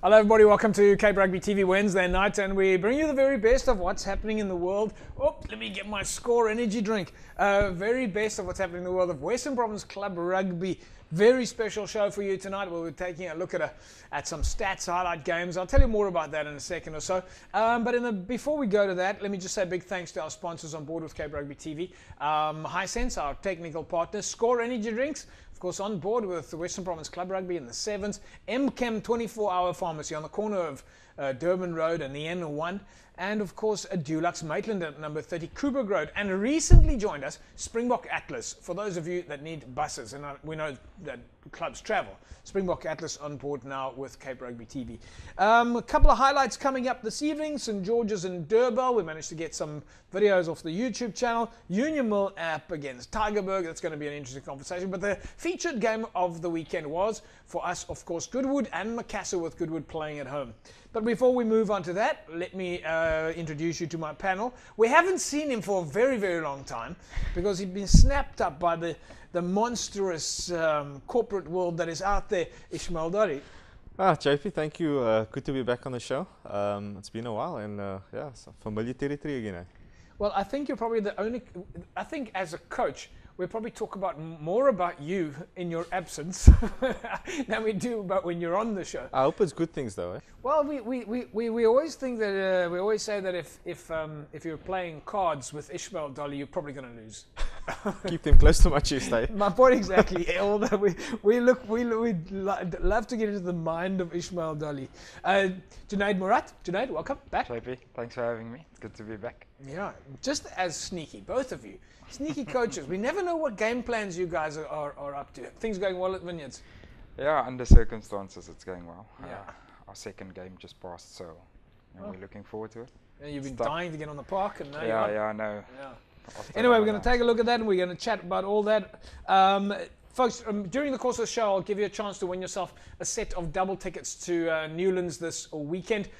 Hello everybody, welcome to Cape Rugby TV Wednesday night, and we bring you the very best of what's happening in the world. Oh, let me get my Score energy drink. Very best of what's happening in the world of Western Province Club Rugby. Very special show for you tonight. We'll be taking a look at some stats, highlight games. I'll tell you more about that in a second or so. Before we go to that, let me just say a big thanks to our sponsors on board with Cape Rugby TV. Hisense, our technical partners, Score Energy Drinks, of course, on board with the Western Province Club Rugby in the Sevens, MChem 24-hour pharmacy on the corner of Durban Road and the N1, and of course a Dulux Maitland at number 30 Coburg Road. And recently joined us, Springbok Atlas, for those of you that need buses, and we know that clubs travel. Springbok Atlas on board now with Cape Rugby TV. A couple of highlights coming up this evening. St George's and Durban. We managed to get some videos off the YouTube channel. Union Mill app against Tygerberg. That's going to be an interesting conversation. But the featured game of the weekend was, for us, of course, Goodwood and Macassar, with Goodwood playing at home. But before we move on to that, let me introduce you to my panel. We haven't seen him for a very, very long time because he's been snapped up by the monstrous corporate world that is out there. Ishmael Dori. JP, thank you. Good to be back on the show. It's been a while, and it's familiar territory again. Eh? Well, I think you're probably the only. I think as a coach, we probably talk more about you in your absence than we do about when you're on the show. I hope it's good things, though. Eh? Well, we always think that we always say that if you're playing cards with Ishmael Dolly, you're probably going to lose. Keep them close to my chest, eh? My point exactly. Although we'd love to get into the mind of Ishmael Dolly. Junaid Murat, Junaid, welcome back. JP, thanks for having me. It's good to be back. Yeah, just as sneaky, both of you. Sneaky coaches. We never know what game plans you guys are up to. Things going well at Vineyards? Yeah, under circumstances, it's going well. Yeah. Our second game just passed, so we're looking forward to it. And you've been dying to get on the park, and now I know. Yeah. Anyway, we're going to take a look at that, and we're going to chat about all that. Folks, during the course of the show, I'll give you a chance to win yourself a set of double tickets to Newlands this weekend.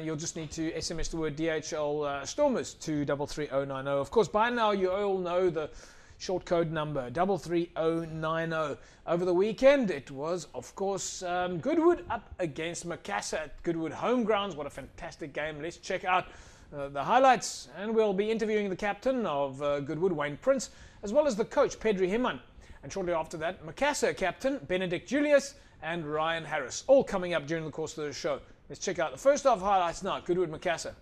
You'll just need to SMS the word DHL Stormers to 33090. Of course, by now you all know the short code number, 33090. Over the weekend, it was, of course, Goodwood up against Macassar at Goodwood home grounds. What a fantastic game. Let's check out the highlights, and we'll be interviewing the captain of Goodwood, Wayne Prince, as well as the coach, Pedri Himan. And shortly after that, Macassar captain, Benedict Julius, and Ryan Harris, all coming up during the course of the show. Let's check out the first half highlights now, Goodwood, Macassar.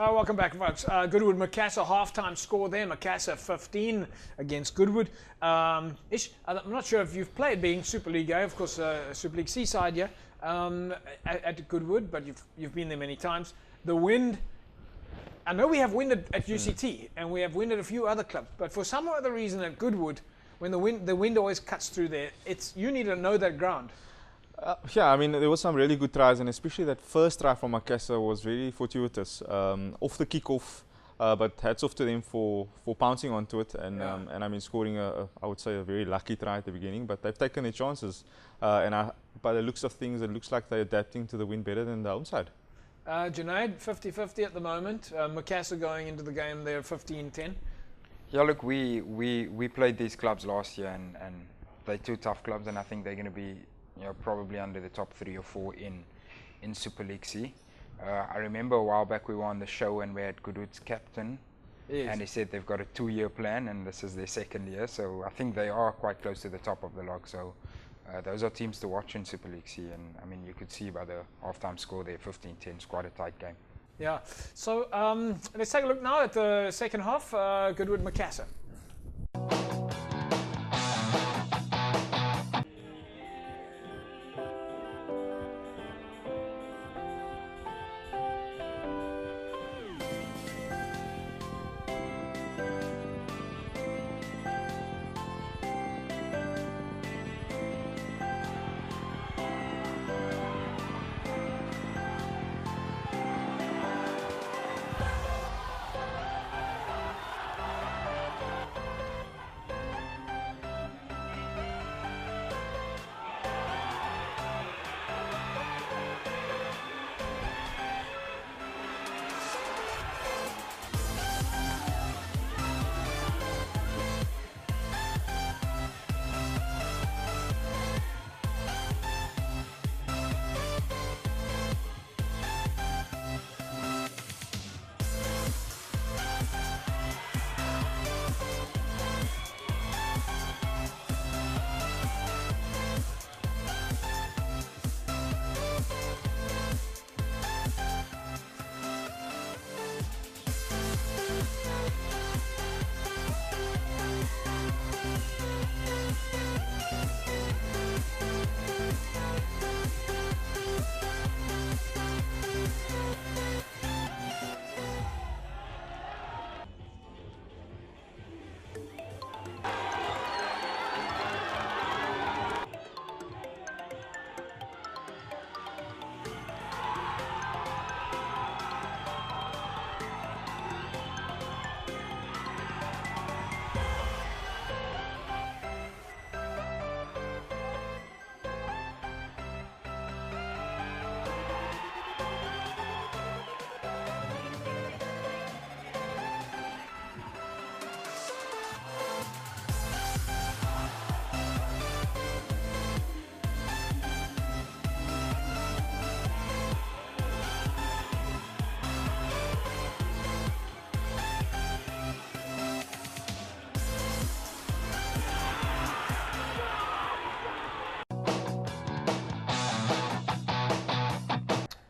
Welcome back, folks. Goodwood Macassar halftime score there. Macassar 15 against Goodwood. Ish, I'm not sure if you've played, being Super League A, of course, Super League C side, yeah, at Goodwood, but you've been there many times. The wind. I know we have wind at UCT, and we have wind at a few other clubs, but for some other reason at Goodwood, when the wind always cuts through there, you need to know that ground. Yeah, I mean, there was some really good tries, and especially that first try from Macassar was very fortuitous. Off the kick-off, but hats off to them for pouncing onto it, and I mean, scoring I would say a very lucky try at the beginning, but they've taken their chances. By the looks of things, it looks like they're adapting to the wind better than the home side. Junaid, 50-50 at the moment. Macassar going into the game there 15-10. Yeah, look, we played these clubs last year, and they're two tough clubs, and I think they're going to be, you know, probably under the top 3 or 4 in Super League C. I remember a while back we were on the show and we had Goodwood's captain, and he said they've got a 2-year plan, and this is their 2nd year, so I think they are quite close to the top of the log. So those are teams to watch in Super League C, and I mean, you could see by the halftime score there, 15-10, it's quite a tight game. Yeah, so let's take a look now at the second half, Goodwood Macassar.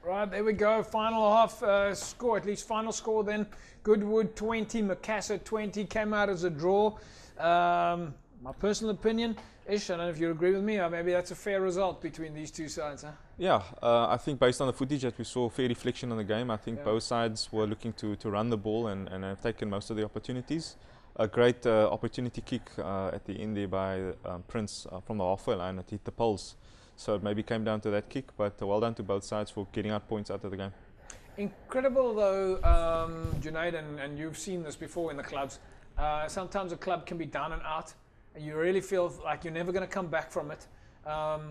Right, there we go. Final half score, at least final score then. Goodwood 20, Macassar 20, came out as a draw. My personal opinion, Ish, I don't know if you agree with me, or maybe that's a fair result between these two sides, huh? Yeah, I think based on the footage that we saw, fair reflection on the game. I think both sides were looking to run the ball and have taken most of the opportunities. A great opportunity kick at the end there by Prince from the halfway line that hit the poles. So it maybe came down to that kick, but well done to both sides for getting out points out of the game. Incredible though, Junaid, and you've seen this before in the clubs. Sometimes a club can be down and out, and you really feel like you're never going to come back from it.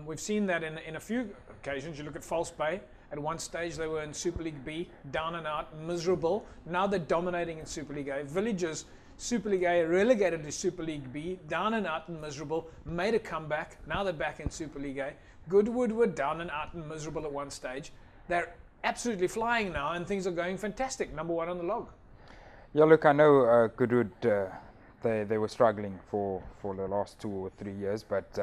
We've seen that in a few occasions. You look at False Bay. At one stage they were in Super League B, down and out, miserable. Now they're dominating in Super League A. Villages, Super League A, relegated to Super League B, down and out and miserable, made a comeback. Now they're back in Super League A. Goodwood were down and out and miserable at one stage. They're absolutely flying now, and things are going fantastic. Number 1 on the log. Yeah, look, I know Goodwood, they were struggling for the last 2 or 3 years, but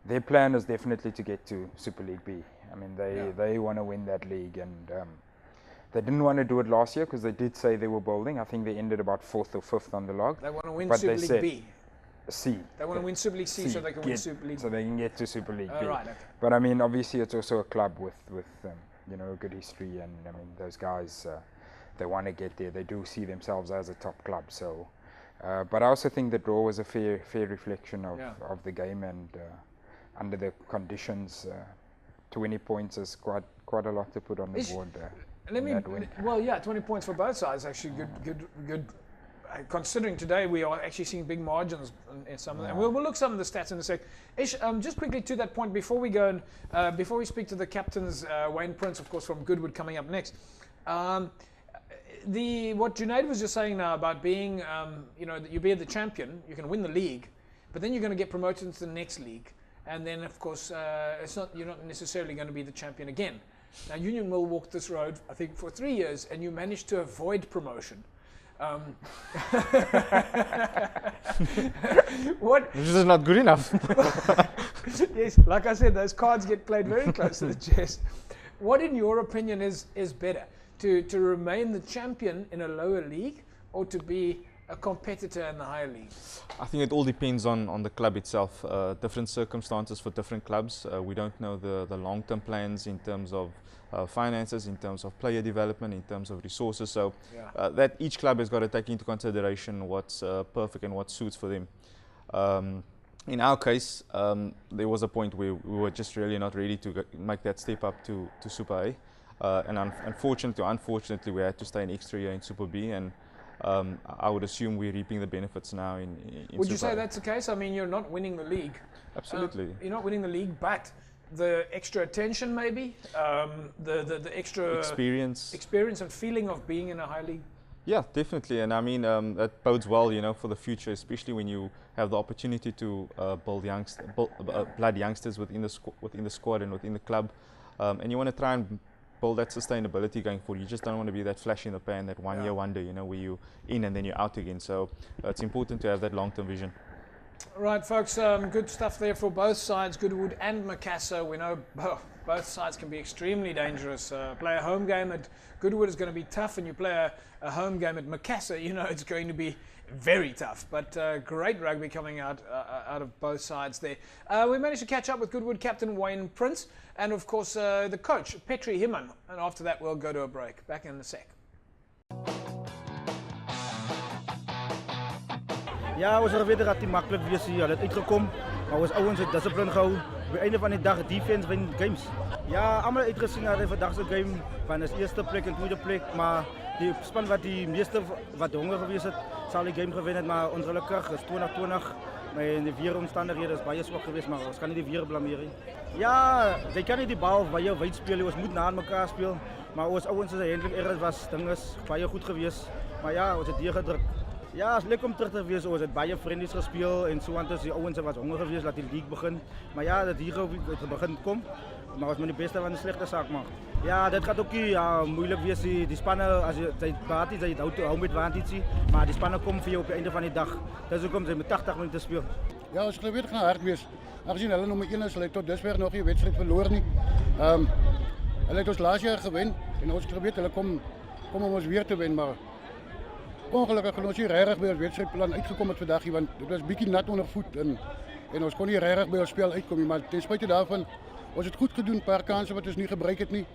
their plan is definitely to get to Super League B. I mean, they want to win that league, and They didn't want to do it last year because they did say they were building. I think they ended about 4th or 5th on the log. They want to win But Super they League said B. C. They want to win Super League C so they can win Super League. So they can get to Super League B. Right, okay. But I mean, obviously, it's also a club with you know, a good history, and I mean, those guys, they want to get there. They do see themselves as a top club. So, but I also think the draw was a fair reflection of the game, and under the conditions, 20 points is quite a lot to put on the board. Well, yeah, 20 points for both sides. Actually, good. Considering today we are actually seeing big margins in some of them. We'll look some of the stats in a sec. Ish, just quickly to that point before we go and before we speak to the captains, Wayne Prince, of course, from Goodwood coming up next. What Junaid was just saying now about being, you know, that you be the champion, you can win the league, but then you're going to get promoted into the next league, and then of course you're not necessarily going to be the champion again. Now Union Mill walked this road, I think, for 3 years, and you managed to avoid promotion. This is not good enough. Yes, like I said, those cards get played very close to the chest. What, in your opinion, is better? To remain the champion in a lower league, or to be a competitor in the higher league? I think it all depends on the club itself. Different circumstances for different clubs. We don't know the long-term plans in terms of finances, in terms of player development, in terms of resources. So that each club has got to take into consideration what's perfect and what suits for them. In our case, there was a point where we were just really not ready to make that step up to Super A. And unfortunately, we had to stay an extra year in Super B. And I would assume we're reaping the benefits now in Would you Super say A. that's the case? I mean, you're not winning the league. Absolutely. You're not winning the league, but the extra attention, maybe the extra experience and feeling of being in a high league. Yeah, definitely, and I mean that bodes well, you know, for the future, especially when you have the opportunity to build blood youngsters within the squad and within the club, and you want to try and build that sustainability going forward. You just don't want to be that flash in the pan, that one year wonder, you know, where you're in and then you're out again. So it's important to have that long-term vision. Right, folks, good stuff there for both sides, Goodwood and Macassar. We know both sides can be extremely dangerous. Play a home game at Goodwood is going to be tough, and you play a home game at Macassar, you know it's going to be very tough. But great rugby coming out of both sides there. We managed to catch up with Goodwood captain Wayne Prince, and of course the coach, Petri Himan. And after that, we'll go to a break. Back in a sec. Ja, ons weet dat het makkelijk was hier. Het uitgekomen, maar ons ouens het discipline gehouden. Op het einde van de dag defense win games. Ja, allemaal uitgezien naar de vandaagse game van de eerste plek en tweede plek, maar die span wat die meeste wat honger geweest het, zal die game gewinnen, maar ongelukkig is 2020. Maar in de weeromstandigheden is baie swak geweest, maar ons kan niet die weer blameren. Ja, zij kan niet die bal baie wijd spelen, ons moet na elkaar spelen. Maar ons ouens is eindelijk ergens was, ding is baie goed geweest. Maar ja, ons het hier gedrukt. Ja, het is leuk om terug te wezen. Ons het baie vriendjes gespeeld en zo, want die ouens was honger geweest, laat die league begin. Maar ja, dat hier het begin komt, maar was maar de beste van de slechte zaak maar. Ja, dit gaat ook moeilijk wees. Die spannen, als je het baat is, dat je houdt met waantitie, maar die spannen komen voor je op het einde van de dag. Dus ook om ze met 80 minuten spelen. Ja, ons glo weet gaan hard wees. Aangezien hulle nommer 1 is, hulle het tot dusver nog nie wedstryd verloor nie. Hulle het ons laas jaar gewen en ons glo weet hulle kom om ons weer te wen, maar ongelukkig het ons nie regtig by ons wedstrydplan uitgekom het vandag nie, want dit was bietjie nat onder voet en ons kon nie regtig by ons spel uitkom nie, maar ten spyte daarvan ons het goed gedoen, paar kansse wat ons nie gebruik het nie.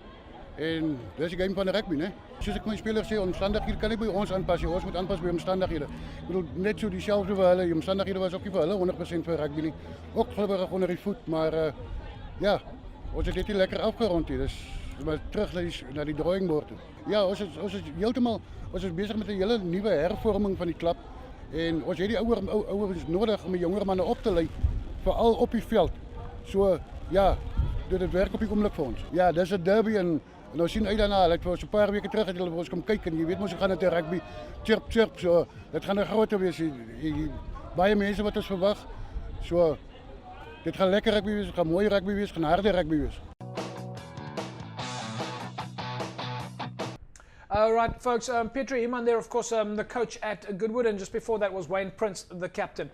En dis die game van die rugby, né? Soos ek my spelers sê, omstandighede kan nie by ons aanpas nie. Ons moet aanpas by omstandighede. Ek bedoel net so dieselfde vir hulle. Die omstandighede was ook nie vir hulle 100% vir rugby nie. Ook glibberig onder die voet, maar ja, ons het dit nie lekker afgerond nie. Dus maar terug na die drawing board toe. Ja, ons is heeltemal besig met 'n hele nuwe hervorming van die klub en ons het die ouers nodig om die jonger manne op te lei, veral op die veld. So ja, dit werk op die oomblik vir ons. Ja, dis 'n derby en ons sien uit daarna. Hulle het vir ons 'n paar weke terug het hulle vir ons kom kyk en jy weet mos hoe gaan dit in rugby. Chirp, so dit gaan 'n groot wees. Baie mense wat ons verwag. So dit gaan lekker rugby wees, dit gaan mooi rugby wees, gaan harde rugby wees. All right, folks, Petri Himan there, of course, the coach at Goodwood, and just before that was Wayne Prince, the captain.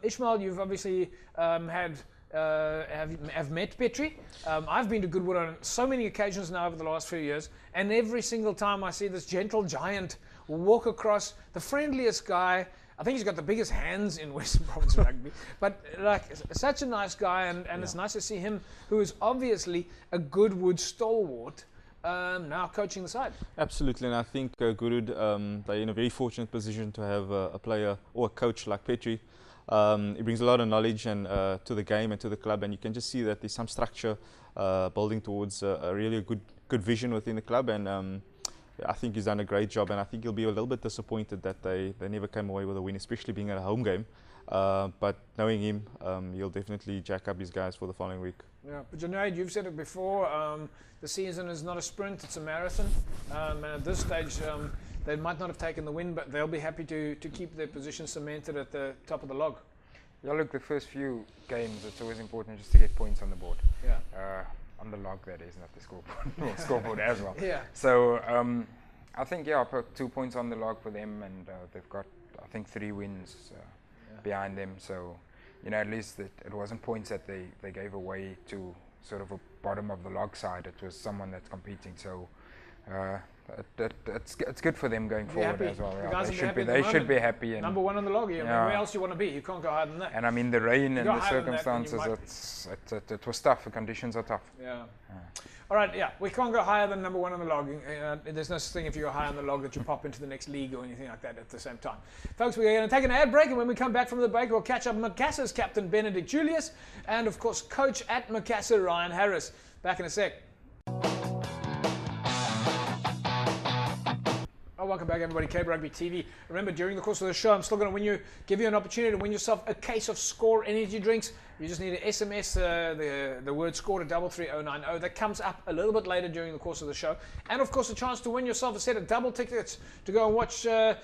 Ishmael, you've obviously had have met Petrie. I've been to Goodwood on so many occasions now over the last few years, and every single time I see this gentle giant walk across, the friendliest guy. I think he's got the biggest hands in Western Province Rugby, but like such a nice guy, and it's nice to see him, who is obviously a Goodwood stalwart, now coaching the side. Absolutely, and I think Goodwood, they're in a very fortunate position to have a player or a coach like Petrie. He brings a lot of knowledge and to the game and to the club, and you can just see that there's some structure building towards a really good vision within the club, and I think he's done a great job, and I think he'll be a little bit disappointed that they never came away with a win, especially being at a home game. But knowing him, he'll definitely jack up his guys for the following week. Yeah, but Junaid, you've said it before, the season is not a sprint, it's a marathon. And at this stage, they might not have taken the win, but they'll be happy to keep their position cemented at the top of the log. Yeah, look, the first few games, it's always important just to get points on the board. Yeah. On the log, that is, not the scoreboard, or scoreboard as well. Yeah. So I think, I put 2 points on the log for them, and they've got, I think, 3 wins behind them. So, at least it wasn't points that they gave away to sort of a bottom of the log side. It was someone that's competing. So it's good for them going forward as well. Yeah. They should be happy. And number 1 on the log. Yeah. Where else do you want to be? You can't go higher than that. And I mean, the rain and the circumstances, it was tough. The conditions are tough. Yeah. All right, yeah, we can't go higher than number 1 on the log. There's no such thing if you go high on the log that you pop into the next league or anything like that at the same time. Folks, we're going to take an ad break, and when we come back from the break, we'll catch up Macassa's captain, Benedict Julius, and of course, coach at Macassa, Ryan Harris. Back in a sec. Oh, welcome back, everybody. Cape Rugby TV. Remember, during the course of the show, I'm still going to give you an opportunity to win yourself a case of Score energy drinks. You just need to SMS the word SCORE to 33090. That comes up a little bit later during the course of the show. And of course, a chance to win yourself a set of double tickets to go and watch the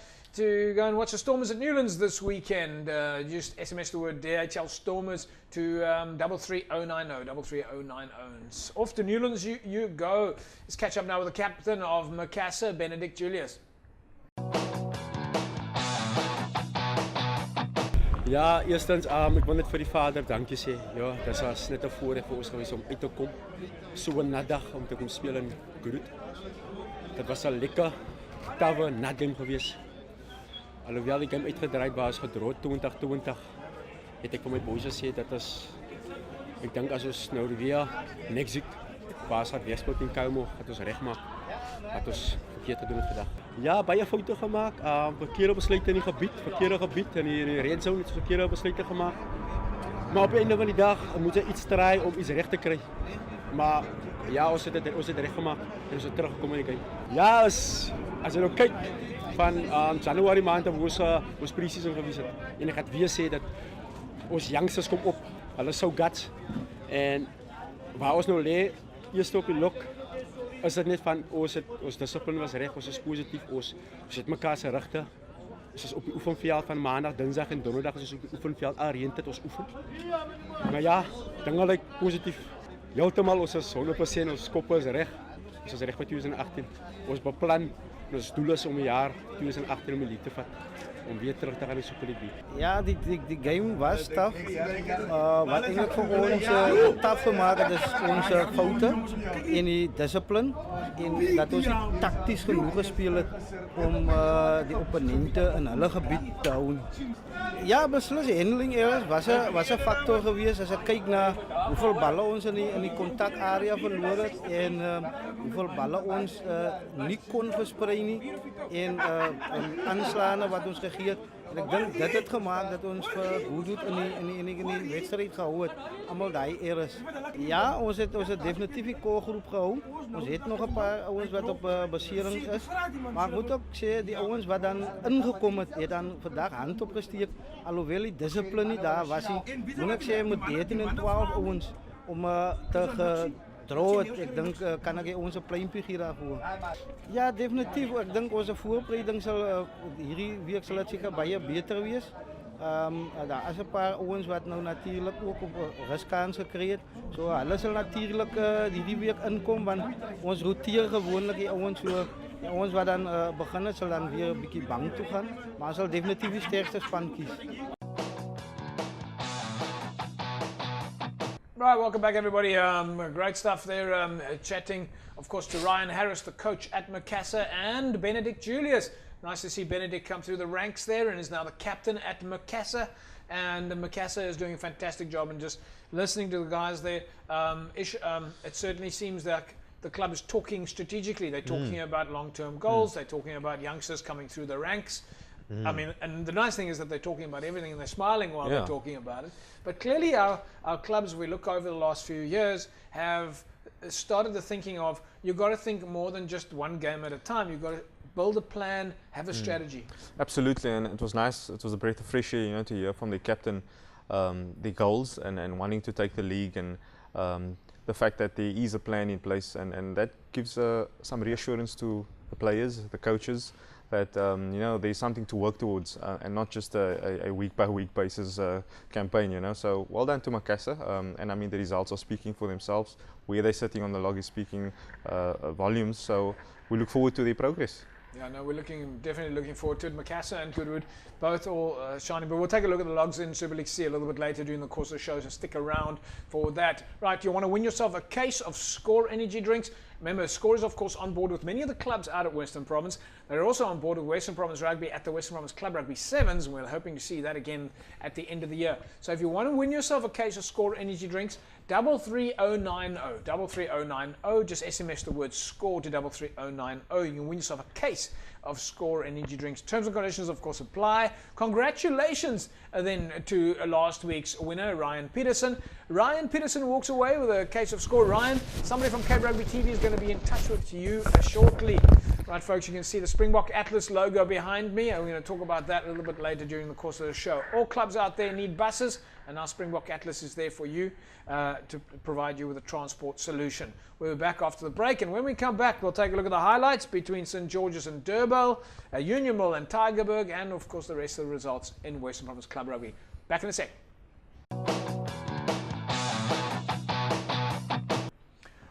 Stormers at Newlands this weekend. Just SMS the word DHL Stormers to 33090. 33090. Off to Newlands you go. Let's catch up now with the captain of Macassa, Benedict Julius. Ja, eerstens, ik wil net voor die vader dankie sê. Ja, dat was net een voorrecht voor ons geweest om uit te komen. Zo'n nadag om te komen spelen in Goodwood. Dat was een lekker, taffe natgame geweest. Alhoewel die game uitgedraaid was, gedrood 2020, het ek vir my boys gesê, dat is, ek dink as ons nou weer next week, Baas gaat weerspeel in Kuimo, gaat ons recht maken. Gaat ons verkeerd doen het vandaag. Ja, baie fouten gemaakt. Verkeerde besluiten in die gebied, verkeerde gebied. In die redzone het verkeerde besluiten gemaakt. Maar op het einde van die dag moet je iets draaien om iets recht te krijgen. Maar ja, ons het recht gemaakt en ons het teruggekomen in die game. Ja, als je nou kijkt, van januari maand hebben we ons pre-season geweest. En ik ga weer zeggen dat ons youngsters komen op. Hulle so guts. En waar ons nou lee, eerst op die lok, is dit net van ons discipline was reg, ons is positief, ons het mekaar se rigte. Ons is op die oefenveld van maandag, dinsdag en donderdag is ons op die oefenveld oriënteerd ons oefen. Maar ja, dinge lyk positief. Heeltemal ons is 100%, ons koppe is reg. Ons is reg vir 2018. Ons beplan, ons doel is om die jaar 2018 om die league te vat. Om weer terug te gaan in die Super League. Ja, die game was tough. Wat eigenlijk voor ons tough gemaakt is onze fouten in die discipline. En dat ons tactisch genoeg gespeeld om die opponenten in hulle gebied te houden. Ja, beslist, de handeling was een factor geweest. Als je kijkt naar hoeveel ballen ons in die contactarea verloren en hoeveel ballen ons niet kon verspreiden en aanslaan wat ons gegeven. En ik denk dat het gemaakt dat ons goed doet in die wedstrijd gehouden. Allemaal die ergens. Ja, ons het definitief die core-groep gehouden. Ons heeft nog een paar jongens wat op basering is. Maar ik moet ook zeggen, die jongens wat dan ingekomen het dan vandaag hand opgesteekt. Alhoewel die discipline niet daar was, moet ik zeggen, met 13 en 12 jongens om te ik denk, kan ik onze pluimpje hier daarvoor. Ja, definitief. Ik denk onze voorbereiding zal hierdie week zal het zeker baie beter wees. Daar is een paar jongens wat nou natuurlijk ook op rustkans gekregen. So, hulle zal natuurlijk hierdie week inkomen, want ons roteer gewoonlijk die jongens so. Die jongens wat dan beginnen zal dan weer een beetje bang toe gaan, maar zal definitief de sterkste span kiezen. Right, welcome back everybody. Great stuff there. Chatting, of course, to Ryan Harris, the coach at Macassar, and Benedict Julius. Nice to see Benedict come through the ranks there and is now the captain at Macassar. And Macassar is doing a fantastic job. And just listening to the guys there, it certainly seems like the club is talking strategically. They're talking about long-term goals. They're talking about youngsters coming through the ranks. I mean, and the nice thing is that they're talking about everything and they're smiling while they're talking about it. But clearly our clubs, we look over the last few years, have started the thinking of, you've got to think more than just one game at a time. You've got to build a plan, have a strategy. Absolutely, and it was nice. It was a breath of fresh air, you know, to hear from the captain the goals and wanting to take the league, and the fact that there is a plan in place, and that gives some reassurance to the players, the coaches, that you know, there's something to work towards, and not just a week-by-week basis campaign, you know. So well done to Macassar, and I mean the results are speaking for themselves. Where they're sitting on the log is speaking volumes. So we look forward to their progress. Yeah, no, we're definitely looking forward to it. Macassar and Goodwood, both all shining. But we'll take a look at the logs in Super League C a little bit later during the course of the show, so stick around for that. Right, you want to win yourself a case of Score energy drinks. Remember, Score is, of course, on board with many of the clubs out at Western Province. They're also on board with Western Province Rugby at the Western Province Club Rugby Sevens, and we're hoping to see that again at the end of the year. So if you want to win yourself a case of Score energy drinks, 33090, 33090, just SMS the word SCORE to 33090. You can win yourself a case of Score energy drinks. Terms and conditions, of course, apply. Congratulations then to last week's winner, Ryan Peterson. Ryan Peterson walks away with a case of Score. Ryan, somebody from Cape Rugby TV is going to be in touch with you shortly. Right, folks, you can see the Springbok Atlas logo behind me, and we're going to talk about that a little bit later during the course of the show. All clubs out there need buses, and our Springbok Atlas is there for you to provide you with a transport solution. We'll be back after the break, and when we come back, we'll take a look at the highlights between St. George's and Durban, Union Mill and Tygerberg, and of course the rest of the results in Western Province Club Rugby. Back in a sec.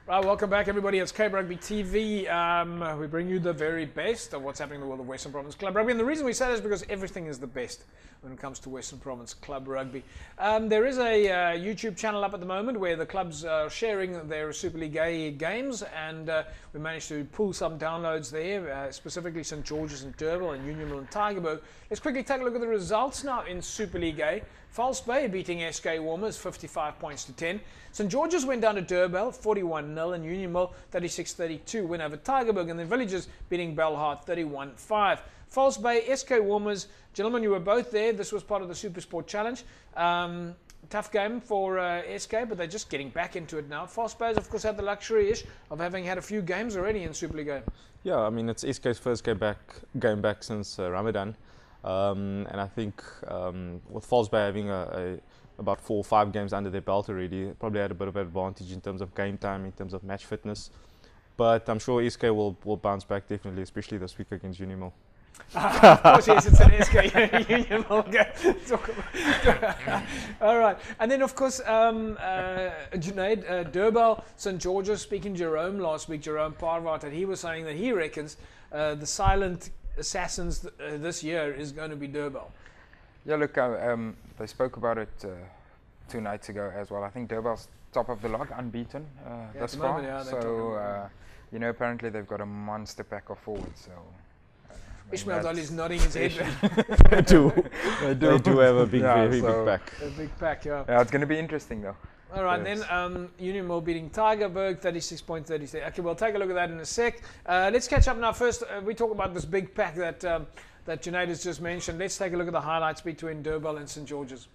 Right, welcome back everybody. It's Cape Rugby TV. We bring you the very best of what's happening in the world of Western Province Club Rugby. And the reason we say that is because everything is the best when it comes to Western Province Club Rugby. There is a YouTube channel up at the moment where the clubs are sharing their Super League A games, and we managed to pull some downloads there, specifically St. George's and Durban and Union Mill and Tygerberg. Let's quickly take a look at the results now in Super League A. False Bay beating SK Warmers 55 points to 10. St. George's went down to Durban 41-0, and Union Mill 36-32 win over Tygerberg, and the Villagers beating Belhart 31-5. False Bay, SK Warmers, gentlemen, you were both there. This was part of the Super Sport Challenge. Tough game for SK, but they're just getting back into it now. False Bay, of course, had the luxury-ish of having had a few games already in Super League A. Yeah, I mean, it's SK's first game back since Ramadan. And I think with Falls Bay having about 4 or 5 games under their belt already, probably had a bit of advantage in terms of game time, in terms of match fitness. But I'm sure SK will bounce back definitely, especially this week against Union Mill. Of course, yes, it's an SK Union Mill game. All right, and then of course, Junaid, Durban, St. George's, speaking to Jerome last week, Jerome Parvat, and he was saying that he reckons the silent assassins this year is going to be Durban. Yeah, look, they spoke about it 2 nights ago as well. I think Durban's top of the log, unbeaten thus far. So, you know, apparently they've got a monster pack of forwards. So Ishmael Dolly's nodding his head. They do have a big, very big pack. A big pack, yeah. Yeah, it's going to be interesting though. All right, then Union Mill beating Tygerberg 36-33. Okay, we'll take a look at that in a sec. Let's catch up now. First, we talk about this big pack that Junaid has just mentioned. Let's take a look at the highlights between Durban and St. George's.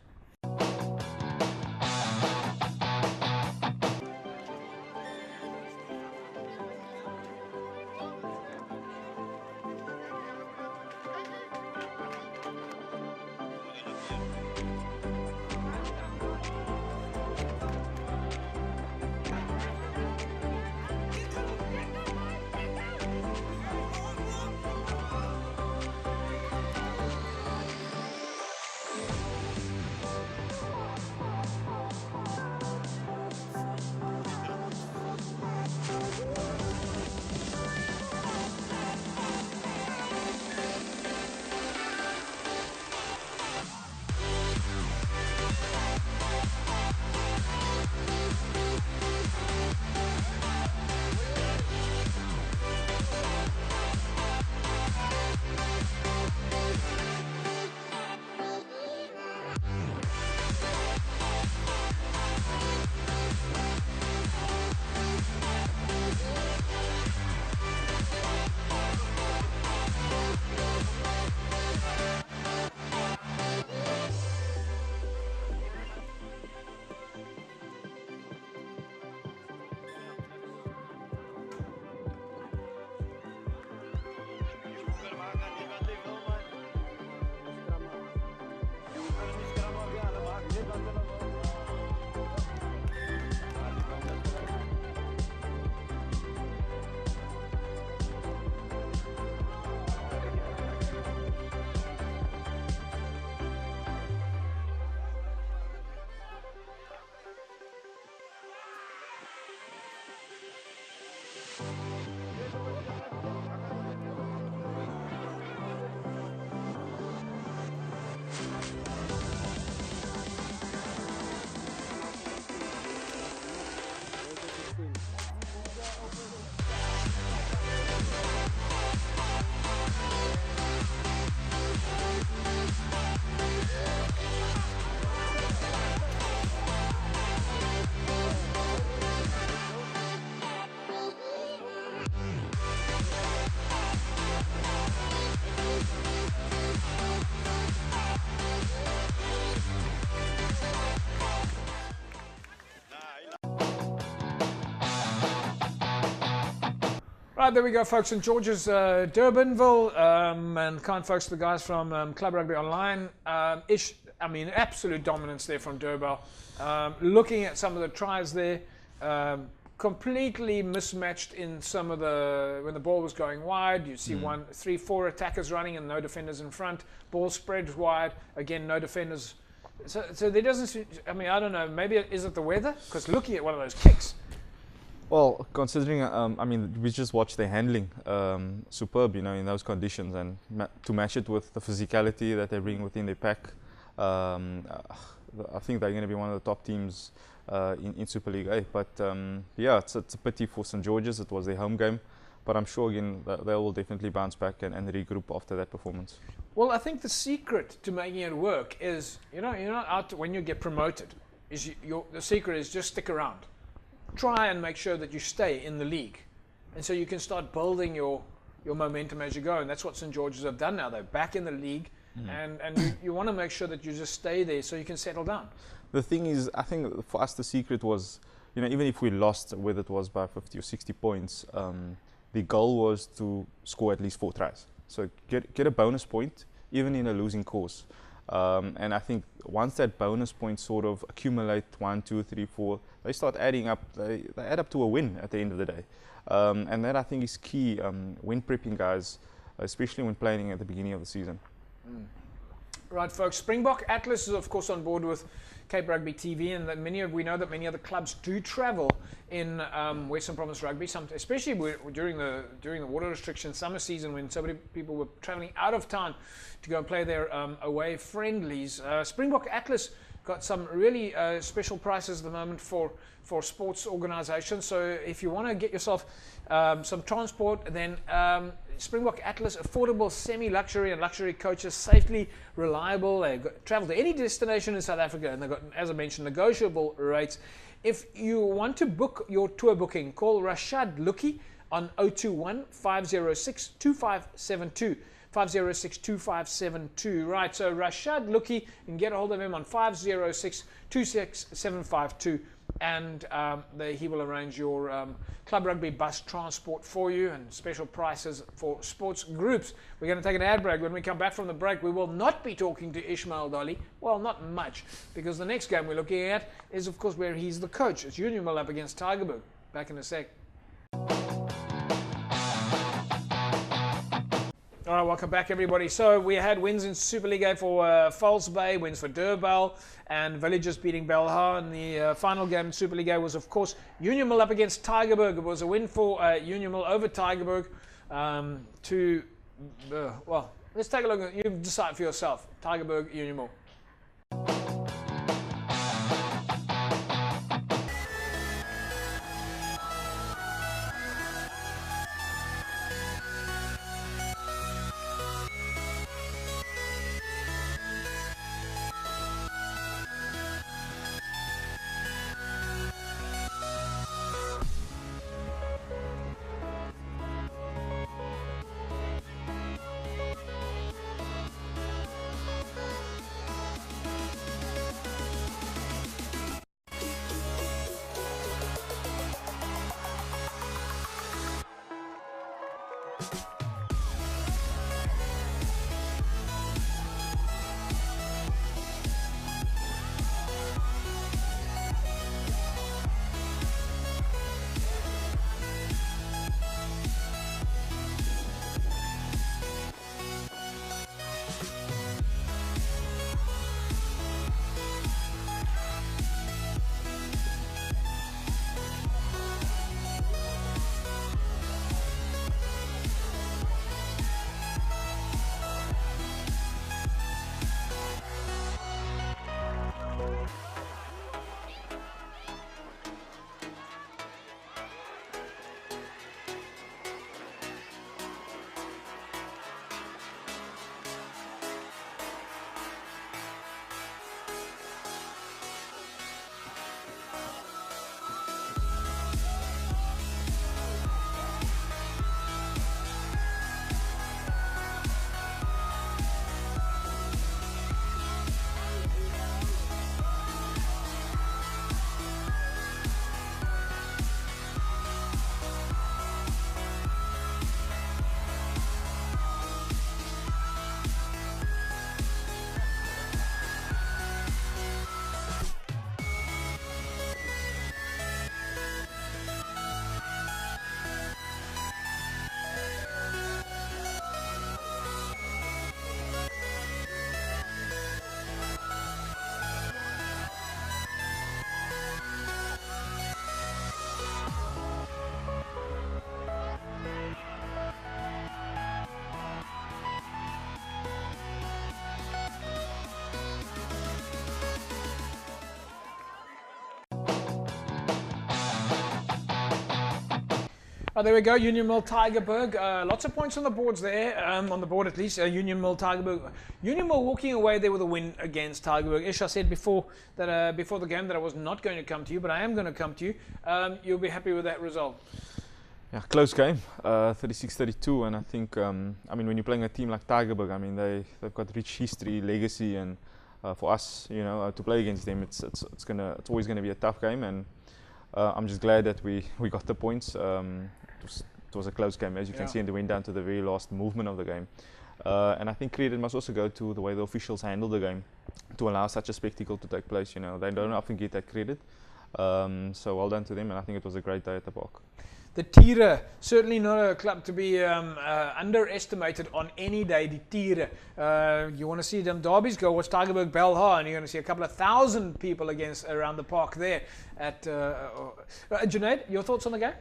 Right, there we go, folks. St George's, Durbanville, and kind folks, the guys from Club Rugby Online. Absolute dominance there from Durban. Looking at some of the tries there, completely mismatched in some of when the ball was going wide. You see 3, 4 attackers running and no defenders in front. Ball spread wide, again, no defenders. So there doesn't seem, I don't know, maybe is it the weather? Because looking at one of those kicks. Well, considering, we just watched their handling, superb, in those conditions, and to match it with the physicality that they bring within their pack, I think they're going to be one of the top teams in Super League A. But it's a pity for St George's. It was their home game, but I'm sure again they will definitely bounce back and regroup after that performance. Well, I think the secret to making it work is, you're not out when you get promoted. The secret is just stick around. Try and make sure that you stay in the league, and so you can start building your momentum as you go. And that's what St George's have done now. They're back in the league, and you want to make sure that you just stay there so you can settle down. The thing is, I think for us the secret was, even if we lost, whether it was by 50 or 60 points, the goal was to score at least 4 tries. So get a bonus point, even in a losing cause. And I think once that bonus point sort of accumulate 1, 2, 3, 4, they start adding up. They add up to a win at the end of the day. And that I think is key when prepping guys, especially when playing at the beginning of the season. Right, folks. Springbok Atlas is of course on board with Cape Rugby TV, and that we know that many other clubs do travel in Western Province Rugby, especially during the water restriction summer season when so many people were travelling out of town to go and play their away friendlies. Springbok Atlas got some really special prices at the moment for sports organisations. So if you want to get yourself some transport, then Springbok Atlas, affordable semi-luxury and luxury coaches, safely, reliable. They travel to any destination in South Africa, and they've got, as I mentioned, negotiable rates. If you want to book your tour booking, call Rashad Luki on 021 506 2572. 506-2572. Right, so Rashad Luki, you can get a hold of him on 506-26752, and he will arrange your Club Rugby bus transport for you, and special prices for sports groups. We're going to take an ad break. When we come back from the break, we will not be talking to Ishmael Dolly. Well, not much, because the next game we're looking at is, of course, where he's the coach. It's Union up against Tygerberg. Back in a sec. All right, welcome back, everybody. So we had wins in Super League A for False Bay, wins for Durban, and Villagers beating Belhar. And the final game in Super League A was, of course, Union up against Tygerberg. It was a win for Union over Tygerberg. Well, let's take a look. You decide for yourself. Tygerberg, Union. Oh, there we go, Union Mill, Tygerberg. Lots of points on the boards there, on the board at least. Union Mill, Tygerberg. Union Mill walking away there with a win against Tygerberg. Ish, I said before that before the game that I was not going to come to you, but I am going to come to you. You'll be happy with that result. Yeah, close game, 36-32, and I think, I mean, when you're playing a team like Tygerberg, I mean, they've got rich history, legacy, and for us, you know, to play against them, it's always gonna be a tough game, and I'm just glad that we got the points. It was a close game, as you can see, and they went down to the very last movement of the game. And I think credit must also go to the way the officials handled the game to allow such a spectacle to take place. You know, they don't often get that credit. So well done to them, and I think it was a great day at the park. The Tiere, certainly not a club to be underestimated on any day. The Tiere, you want to see them derbies, go watch Tygerberg Belhar, and you're going to see a couple of thousand people around the park there. Junaid, your thoughts on the game?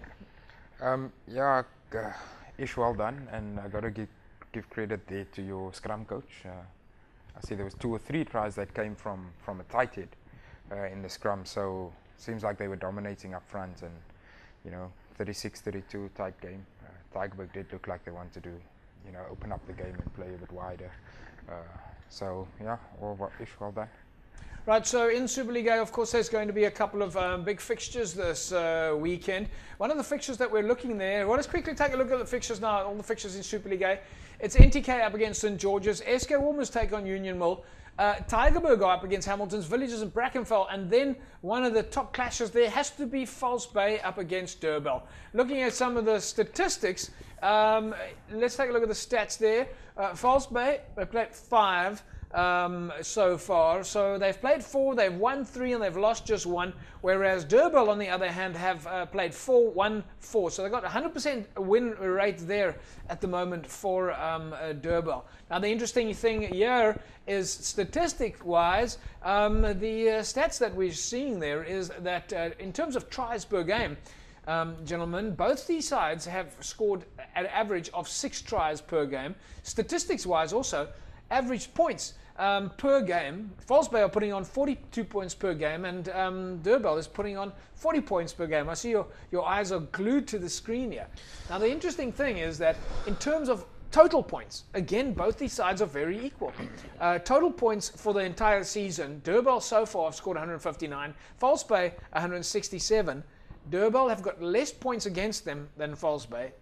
Ish, well done, and I got to give credit there to your scrum coach. I see there was 2 or 3 tries that came from a tight head in the scrum, so seems like they were dominating up front, and you know, 36-32 tight game. Tygerberg did look like they wanted to, you know, open up the game and play a bit wider. So yeah, Ish, well done. Right, so in Superliga, of course, there's going to be a couple of big fixtures this weekend. One of the fixtures that we're looking there, well, let's quickly take a look at the fixtures now, all the fixtures in Superliga. It's NTK up against St. George's, SK Warmers take on Union Mill, Tygerberg are up against Hamilton's Villages and Brackenfell, and then one of the top clashes there has to be False Bay up against Durban. Looking at some of the statistics, let's take a look at the stats there. False Bay, they played 5 so far, so they've played 4, they've won 3, and they've lost just 1, whereas Durban on the other hand have played 4, won 4, so they've got 100% win rate there at the moment for Durban. Now the interesting thing here is statistic wise, the stats that we're seeing there is that in terms of tries per game, gentlemen, both these sides have scored an average of 6 tries per game. Statistics wise also, average points per game. False Bay are putting on 42 points per game, and Durban is putting on 40 points per game. I see your eyes are glued to the screen here. Now the interesting thing is that in terms of total points, again, both these sides are very equal. Total points for the entire season, Durban so far have scored 159, False Bay 167. Durban have got less points against them than False Bay,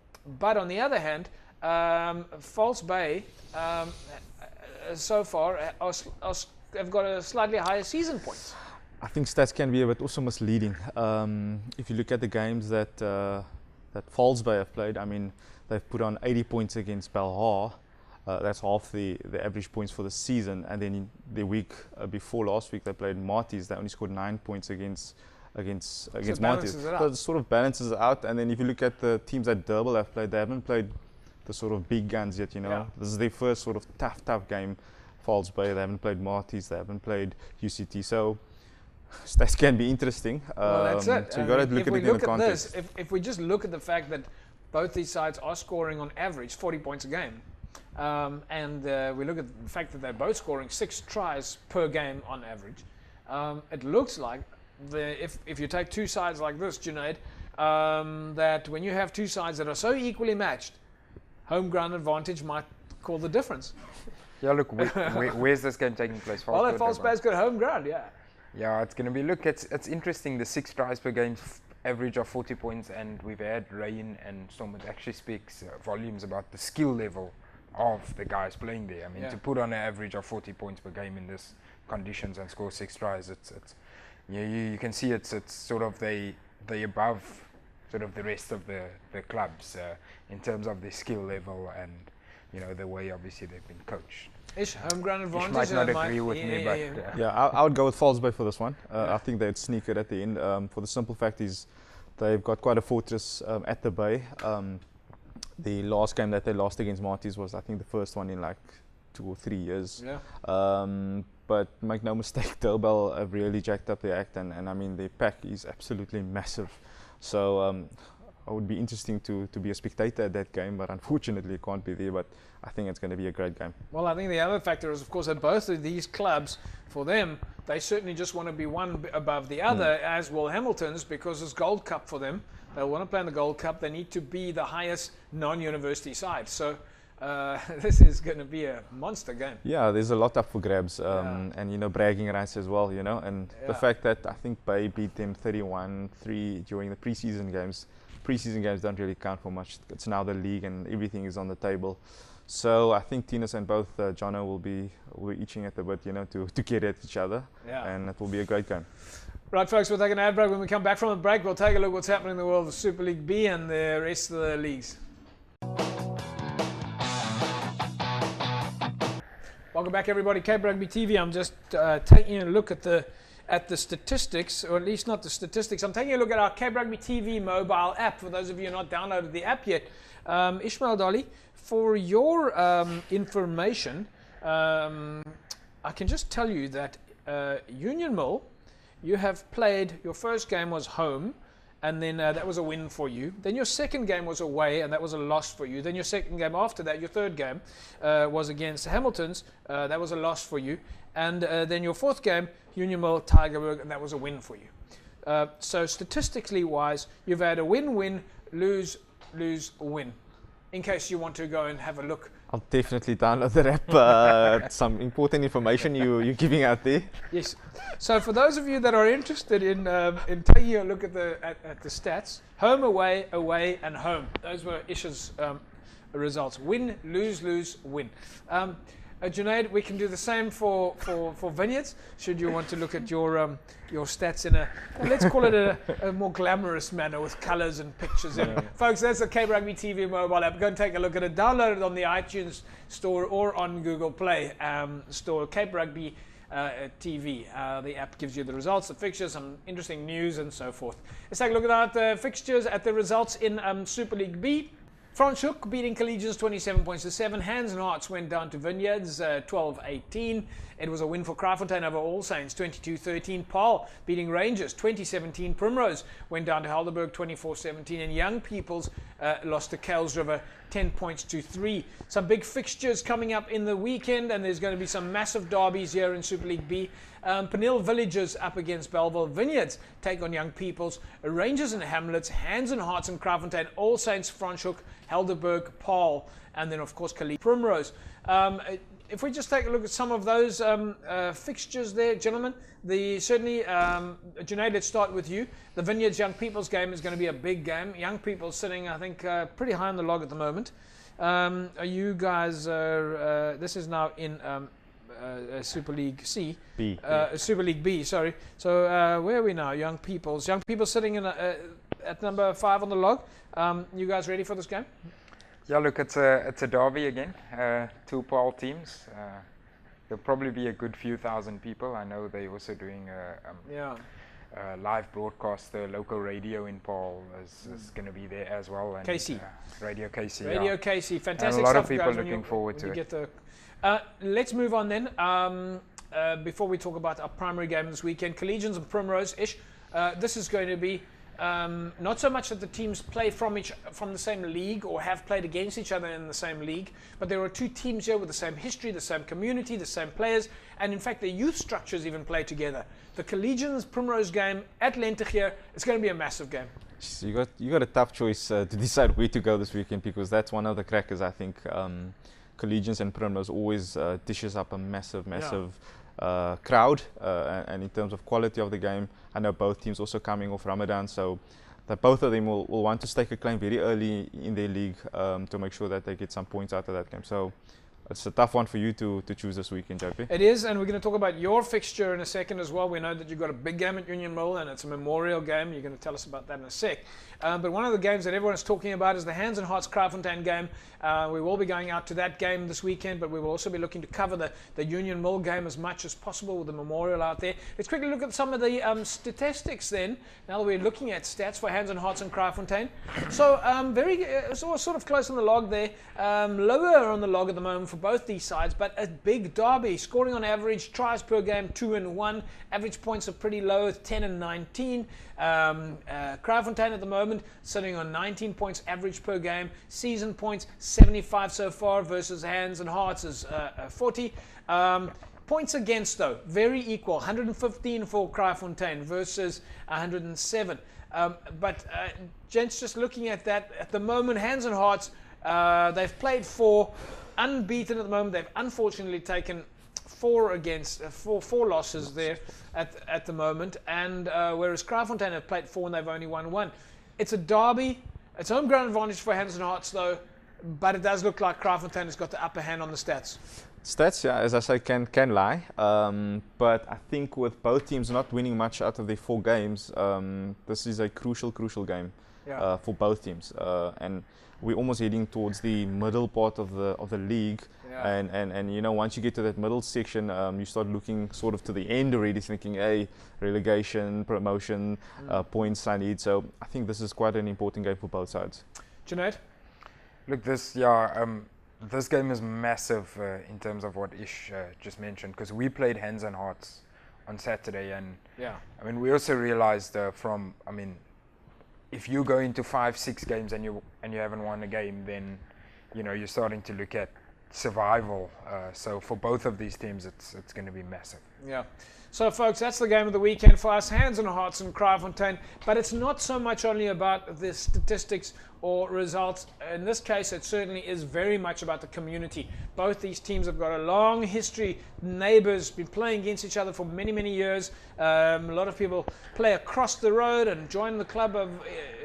but on the other hand, False Bay so far have got a slightly higher season points. I think stats can be a bit also misleading. If you look at the games that False Bay have played, I mean, they've put on 80 points against Belhar. That's half the average points for the season. And then in the week before last week, they played Marties. They only scored 9 points against Marties. So it sort of balances it out. And then if you look at the teams that Durban have played, they haven't played the sort of big guns yet, you know. Yeah. This is their first sort of tough game. False Bay, they haven't played Marties, they haven't played UCT. So stats can be interesting. Well, that's it. So you got to look at it in the context. If we just look at the fact that both these sides are scoring on average 40 points a game, and we look at the fact that they're both scoring 6 tries per game on average, it looks like if you take 2 sides like this, Junaid, that when you have 2 sides that are so equally matched, home ground advantage might call the difference. Yeah, look, where's this game taking place? Well, False Bay's got home ground, yeah. Yeah, it's going to be, look, it's interesting, the 6 tries per game, average of 40 points, and we've had rain and storm. It actually speaks volumes about the skill level of the guys playing there. I mean, to put on an average of 40 points per game in this conditions and score 6 tries, it's you can see it's sort of the above sort of the rest of the clubs in terms of their skill level and, you know, the way obviously they've been coached. Ish, home ground advantage. Ish might not agree with me, but yeah, I would go with False Bay for this one. I think they'd sneak it at the end. For the simple fact is, they've got quite a fortress at the Bay. The last game that they lost against Marties was, I think, the first one in like 2 or 3 years. Yeah. But make no mistake, Durban have really jacked up their act, and I mean their pack is absolutely massive. So would be interesting to be a spectator at that game, but unfortunately can't be there. But I think it's going to be a great game. Well, I think the other factor is, of course, that both of these clubs, for them, they certainly just want to be one above the other, as will Hamilton's, because it's Gold Cup for them. They want to play in the Gold Cup. They need to be the highest non-university side. So this is going to be a monster game. Yeah, there's a lot up for grabs, and, you know, bragging rights as well, you know, and the fact that I think Bay beat them 31-3 during the preseason games. Preseason games don't really count for much. It's now the league and everything is on the table. So I think Tinas and both Jono will be itching at the bit, you know, to get at each other, and it will be a great game. Right, folks, we'll take an ad break. When we come back from the break, we'll take a look what's happening in the world of Super League B and the rest of the leagues. Welcome back, everybody. Cape Rugby TV. I'm just taking a look at the statistics, or at least not the statistics. I'm taking a look at our Cape Rugby TV mobile app. For those of you who have not downloaded the app yet, Ishmael Dolly, for your information, I can just tell you that Union Mill, you have played, your first game was home, and then that was a win for you. Then your second game was away, and that was a loss for you. Then your second game after that, your third game, was against Hamilton's. That was a loss for you. And then your fourth game, Union Mill, Tygerberg, and that was a win for you. So statistically wise, you've had a win-win, lose, win. In case you want to go and have a look. I'll definitely download the app. Some important information you're giving out there. Yes. So for those of you that are interested in taking a look at the stats, home, away, and home. Those were Ish's results. Win, lose, win. Junaid, we can do the same for Vineyards. Should you want to look at your stats in let's call it a more glamorous manner with colours and pictures. And folks, that's the Cape Rugby TV mobile app. Go and take a look at it. Download it on the iTunes store or on Google Play store. Cape Rugby TV. The app gives you the results, the fixtures, some interesting news, and so forth. Let's take a look at the fixtures, at the results in Super League B. Franschhoek beating Collegians 27 points to 7. Hands and Hearts went down to Vineyards 12-18. It was a win for Kraaifontein over All Saints 22-13. Paarl beating Rangers 2017. Primrose went down to Helderberg 24-17. And Young Peoples lost to Kales River 10 points to 3. Some big fixtures coming up in the weekend, and there's going to be some massive derbies here in Super League B. Penil Villages up against Belleville. Vineyards take on Young Peoples. Rangers and Hamlets, Hands and Hearts and Kraaifontein, All Saints, Franschhoek, Helderberg, Paarl, and then of course Primrose. If we just take a look at some of those fixtures there, gentlemen, certainly, Junaid, let's start with you. The Vineyards Young People's game is going to be a big game. Young People sitting, I think, pretty high on the log at the moment. Are you guys, this is now in Super League C. B. Super League B, sorry. So where are we now? Young People's sitting in at number 5 on the log. You guys ready for this game? Yeah, look, it's a derby again. Two Paarl teams. There'll probably be a good few thousand people. I know they're also doing a live broadcast. The local radio in Paarl is going to be there as well. And, KC. Radio KC. Radio KC. Fantastic and a lot stuff, of people guys, looking forward to it. Let's move on then. Before we talk about our primary game this weekend, Collegians and Primrose-ish. This is going to be not so much that the teams play from the same league or have played against each other in the same league, but there are two teams here with the same history, the same community, the same players, and in fact their youth structures even play together. The Collegians Primrose game at Lentegeur, it's going to be a massive game. You got a tough choice to decide where to go this weekend, because that's one of the crackers. I think Collegians and Primrose always dishes up a massive crowd, and in terms of quality of the game, I know both teams also coming off Ramadan, so that both of them will want to stake a claim very early in their league to make sure that they get some points out of that game. So it's a tough one for you to choose this weekend, JP. It is, and we're going to talk about your fixture in a second as well. We know that you've got a big game at Union Mill, and it's a memorial game. You're going to tell us about that in a sec. But one of the games that everyone's talking about is the Hands and Hearts Kraaifontein game. We will be going out to that game this weekend, but we will also be looking to cover the Union Mill game as much as possible with the memorial out there. Let's quickly look at some of the statistics then, now that we're looking at stats for Hands and Hearts and Kraaifontein. So sort of close on the log there. Lower on the log at the moment for both these sides, but a big derby. Scoring on average, tries per game 2 and 1. Average points are pretty low, it's 10 and 19. Kraaifontein at the moment sitting on 19 points average per game. Season points 75 so far versus Hands and Hearts is 40. Points against, though, very equal. 115 for Kraaifontein versus 107. But gents, just looking at that, at the moment, Hands and Hearts, they've played 4, unbeaten at the moment. They've unfortunately taken 4 losses there at the moment. And whereas Kraaifontein have played 4 and they've only won 1. It's a derby. It's home ground advantage for Hands and Hearts, though. But it does look like Kraaifontein has got the upper hand on the stats. Stats, yeah, as I say, can lie. But I think with both teams not winning much out of their 4 games, this is a crucial game for both teams. And we're almost heading towards the middle part of the league. Yeah. And you know, once you get to that middle section, you start looking sort of to the end already, thinking, hey, relegation, promotion, points I need. So I think this is quite an important game for both sides. Junaid? Look, this game is massive in terms of what Ish just mentioned, because we played Hands and Hearts on Saturday, and I mean, we also realized if you go into 5-6 games and you haven't won a game, then you know you're starting to look at survival. So for both of these teams, it's going to be massive. Yeah. So, folks, that's the game of the weekend for us, Hands and Hearts and Kraaifontein. But it's not so much only about the statistics or results. In this case, it certainly is very much about the community. Both these teams have got a long history. Neighbours, been playing against each other for many, many years. A lot of people play across the road and join the club of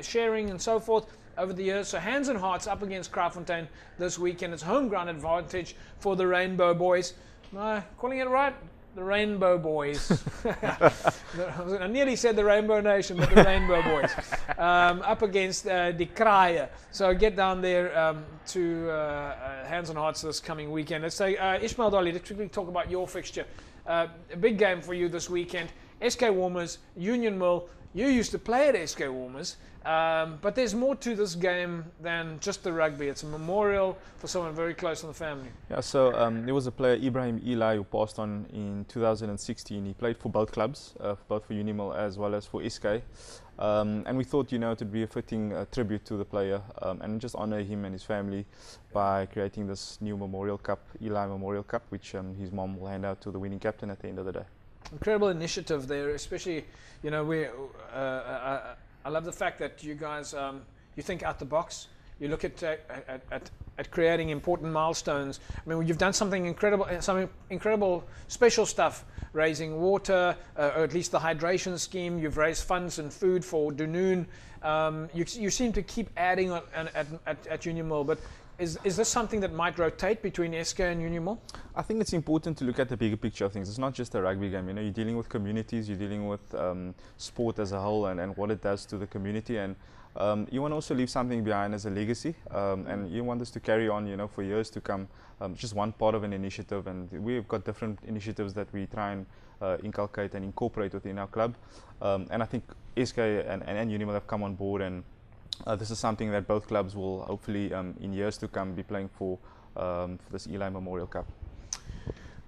sharing and so forth over the years. So Hands and Hearts up against Kraaifontein this weekend. It's home ground advantage for the Rainbow Boys. Am I calling it right? The Rainbow Boys. I nearly said the Rainbow Nation, but the Rainbow Boys. Up against the Kraaie. So get down there to Hands and Hearts this coming weekend. Let's say, Ishmael Dolly, let's quickly talk about your fixture. A big game for you this weekend. SK Warmers, Union Mill. You used to play at SK Warmers, but there's more to this game than just the rugby. It's a memorial for someone very close in the family. Yeah, so there was a player, Ibrahim Eli, who passed on in 2016. He played for both clubs, both for Union Mill as well as for SK. And we thought, you know, it would be a fitting tribute to the player and just honor him and his family by creating this new Memorial Cup, Eli Memorial Cup, which his mom will hand out to the winning captain at the end of the day. Incredible initiative there, especially, you know, I love the fact that you guys, you think out the box. You look at creating important milestones. I mean, you've done something incredible, special stuff, raising water, or at least the hydration scheme. You've raised funds and food for Dunoon. You seem to keep adding on at Union Mill, but is this something that might rotate between SK and Union Mill? I think it's important to look at the bigger picture of things. It's not just a rugby game. You know, you're dealing with communities, you're dealing with sport as a whole, and what it does to the community. And you want to also leave something behind as a legacy, and you want this to carry on, you know, for years to come. Just one part of an initiative, and we've got different initiatives that we try and inculcate and incorporate within our club. And I think SK and Union Mill have come on board, and this is something that both clubs will hopefully in years to come be playing for this Eli Memorial Cup.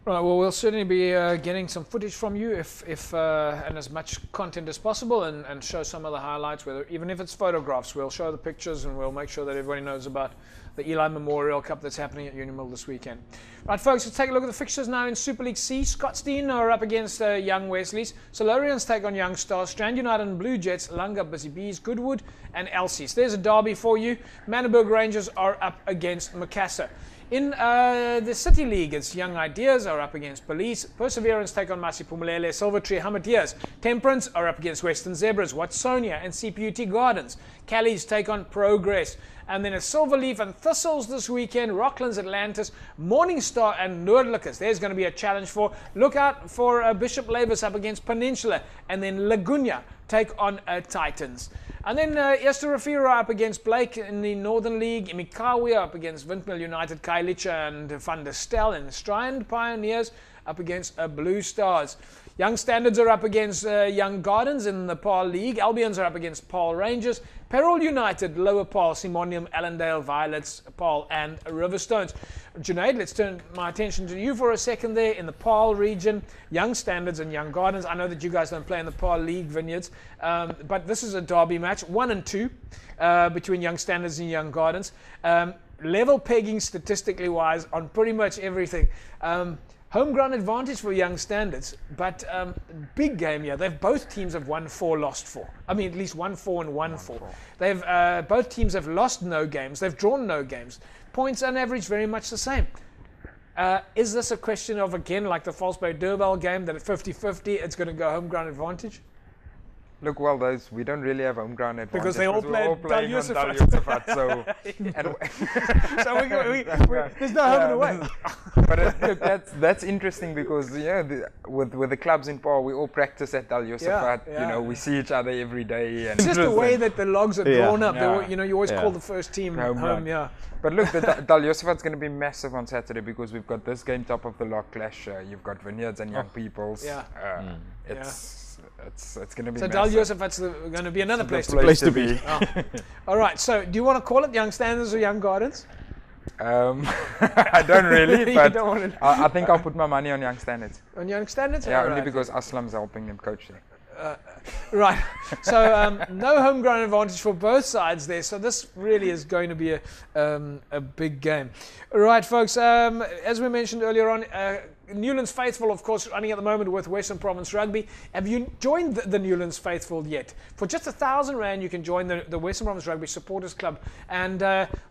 Right, well, we'll certainly be getting some footage from you if and as much content as possible, and show some of the highlights, even if it's photographs. We'll show the pictures, and we'll make sure that everybody knows about the Eli Memorial Cup that's happening at Union Mill this weekend. Right, folks, let's take a look at the fixtures now in Super League C. Scottsdene are up against Young Wesleys. Solarians take on Young Stars. Strand United and Blue Jets, Lunga, Busy Bees, Goodwood and Elsie's. There's a derby for you. Manenberg Rangers are up against Macassar. In the City League, it's Young Ideas are up against Police. Perseverance take on Masiphumelele. Silvertree Hamatiers. Temperance are up against Western Zebras. Watsonia and CPUT Gardens. Callies take on Progress. And then it's Silverleaf and Thistles this weekend. Rocklands, Atlantis, Morningstar and Noordlikers. There's going to be a challenge for. Look out for Bishop Lavis up against Peninsula. And then Lagunya take on Titans. And then Ester Rafira up against Blake in the Northern League. Imikawi up against Windmill United, Kailicha and Van der Stel. And Strand Pioneers up against Blue Stars. Young Standards are up against Young Gardens in the PAL League. Albions are up against PAL Rangers. Peril United, Lower PAL, Simonium, Allendale, Violets, PAL and Riverstones. Junaid, let's turn my attention to you for a second there in the PAL region. Young Standards and Young Gardens. I know that you guys don't play in the PAL League, Vineyards, but this is a derby match, 1 and 2 between Young Standards and Young Gardens. Level pegging statistically wise on pretty much everything. Home ground advantage for Young Standards, but big game here. Both teams have won 4, lost 4. I mean, at least 1-4 and 1-4. They've both teams have lost no games. They've drawn no games. Points on average very much the same. Is this a question of, again, like the Falsebay Durban game, that at 50-50 it's going to go home ground advantage? Look, well, we don't really have home ground advantage because they all play Dal Yusufat, so there's no home and away. But look, that's interesting because with the clubs in PAL, we all practice at Dal Yusufat. We see each other every day. And it's just the way that the logs are drawn up. Yeah. You always call the first team home. Yeah. But look, the Dal Yusufat's going to be massive on Saturday because we've got this game, top of the log clash. You've got Vineyards and Young Peoples. It's going to be so massive. Dal Yusufat's going to be another place to be. All right, so do you want to call it Young Standards or Young Gardens? I don't really, but I think I'll put my money on Young Standards. On Young Standards? Yeah, only because Aslam's helping them coach there. Right, so no home ground advantage for both sides there, so this really is going to be a big game. Right, folks, as we mentioned earlier on, Newlands Faithful, of course, running at the moment with Western Province Rugby. Have you joined the Newlands Faithful yet? For just R1,000, you can join the Western Province Rugby Supporters Club. And,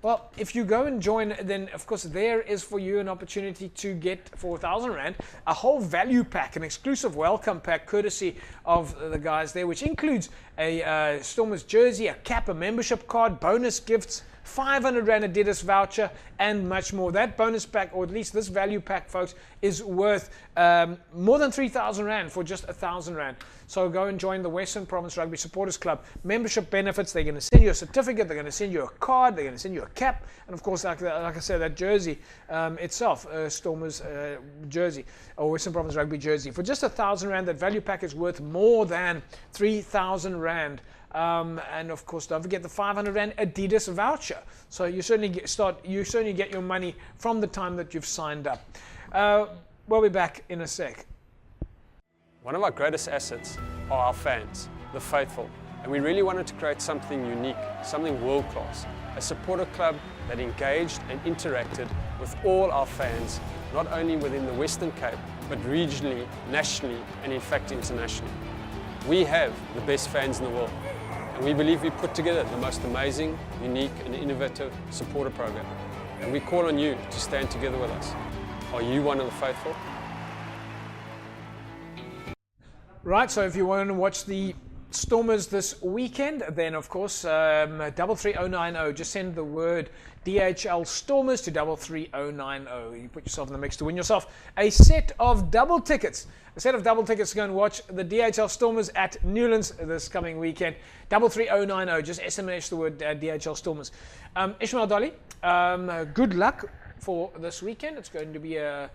well, if you go and join, then, of course, there is for you an opportunity to get, for R1,000, a whole value pack, an exclusive welcome pack, courtesy of the guys there, which includes a Stormers jersey, a cap, a membership card, bonus gifts, 500 Rand Adidas voucher, and much more. That bonus pack, or at least this value pack, folks, is worth more than 3,000 Rand for just R1,000. So go and join the Western Province Rugby Supporters Club. Membership benefits, they're going to send you a certificate, they're going to send you a card, they're going to send you a cap, and of course, like I said, that jersey itself, Stormers jersey, or Western Province Rugby jersey. For just R1,000, that value pack is worth more than 3,000 Rand. And of course, don't forget the 500 Rand Adidas voucher. So you certainly get your money from the time that you've signed up. We'll be back in a sec. One of our greatest assets are our fans, the faithful. And we really wanted to create something unique, something world-class. A supporter club that engaged and interacted with all our fans, not only within the Western Cape, but regionally, nationally, and in fact internationally. We have the best fans in the world. And we believe we put together the most amazing, unique and innovative supporter program. And we call on you to stand together with us. Are you one of the faithful? Right, so if you want to watch the Stormers this weekend, then of course 33090, just send the word DHL Stormers to 33090. You put yourself in the mix to win yourself a set of double tickets. A set of double tickets to go and watch the DHL Stormers at Newlands this coming weekend. 33090, just SMS the word DHL Stormers. Ishmael Dolly, good luck for this weekend. It's going to be a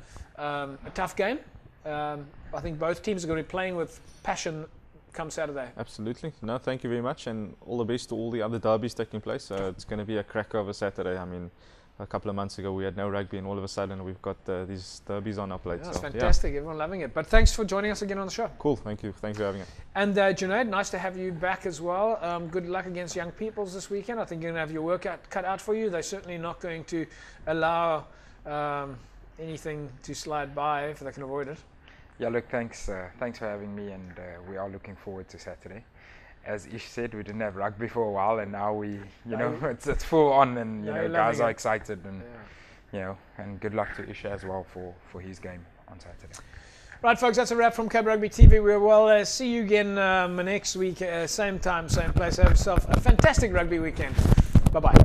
tough game. I think both teams are going to be playing with passion come Saturday. Absolutely. No, thank you very much, and all the best to all the other derbies taking place. It's going to be a cracker of a Saturday. I mean, a couple of months ago we had no rugby, and all of a sudden we've got these derbies on our plate. That's fantastic. Everyone loving it. But thanks for joining us again on the show. Cool. Thank you. Thanks for having it. And Junaid, nice to have you back as well. Good luck against Young Peoples this weekend. I think you're going to have your work cut out for you. They're certainly not going to allow anything to slide by if they can avoid it. Yeah, look, thanks for having me, and we are looking forward to Saturday. As Ish said, we didn't have rugby for a while, and now it's full on, and guys are excited, and and good luck to Ish as well for his game on Saturday. Right, folks, that's a wrap from Cape Rugby TV. We will see you again next week, same time, same place. Have yourself a fantastic rugby weekend. Bye bye.